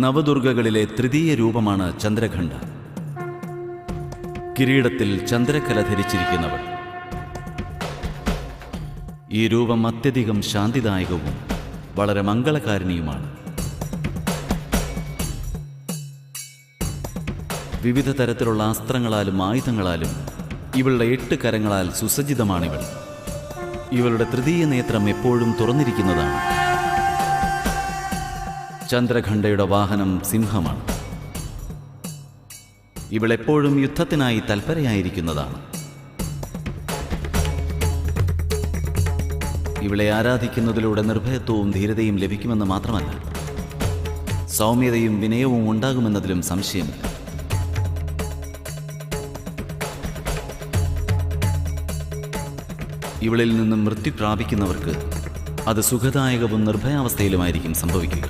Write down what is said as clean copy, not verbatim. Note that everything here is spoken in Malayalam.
നവദുർഗകളിലെ തൃതീയ രൂപമാണ് ചന്ദ്രഘണ്ഡ. കിരീടത്തിൽ ചന്ദ്രക്കല ധരിച്ചിരിക്കുന്നവൾ. ഈ രൂപം അത്യധികം ശാന്തിദായകവും വളരെ മംഗളകാരിണിയുമാണ്. വിവിധ തരത്തിലുള്ള അസ്ത്രങ്ങളാലും ആയുധങ്ങളാലും ഇവളുടെ 8 കരങ്ങളാൽ സുസജ്ജിതമാണിവൾ. ഇവളുടെ തൃതീയ നേത്രം എപ്പോഴും തുറന്നിരിക്കുന്നതാണ്. ചന്ദ്രഘണ്ഡയുടെ വാഹനം സിംഹമാണ്. ഇവളെപ്പോഴും യുദ്ധത്തിനായി തൽപരയായിരിക്കുന്നതാണ്. ഇവളെ ആരാധിക്കുന്നതിലൂടെ നിർഭയത്വവും ധീരതയും ലഭിക്കുമെന്ന് മാത്രമല്ല, സൗമ്യതയും വിനയവും ഉണ്ടാകുമെന്നതിലും സംശയമില്ല. ഇവളിൽ നിന്നും മൃത്യു പ്രാപിക്കുന്നവർക്ക് അത് സുഖദായകവും നിർഭയാവസ്ഥയിലുമായിരിക്കും സംഭവിക്കുക.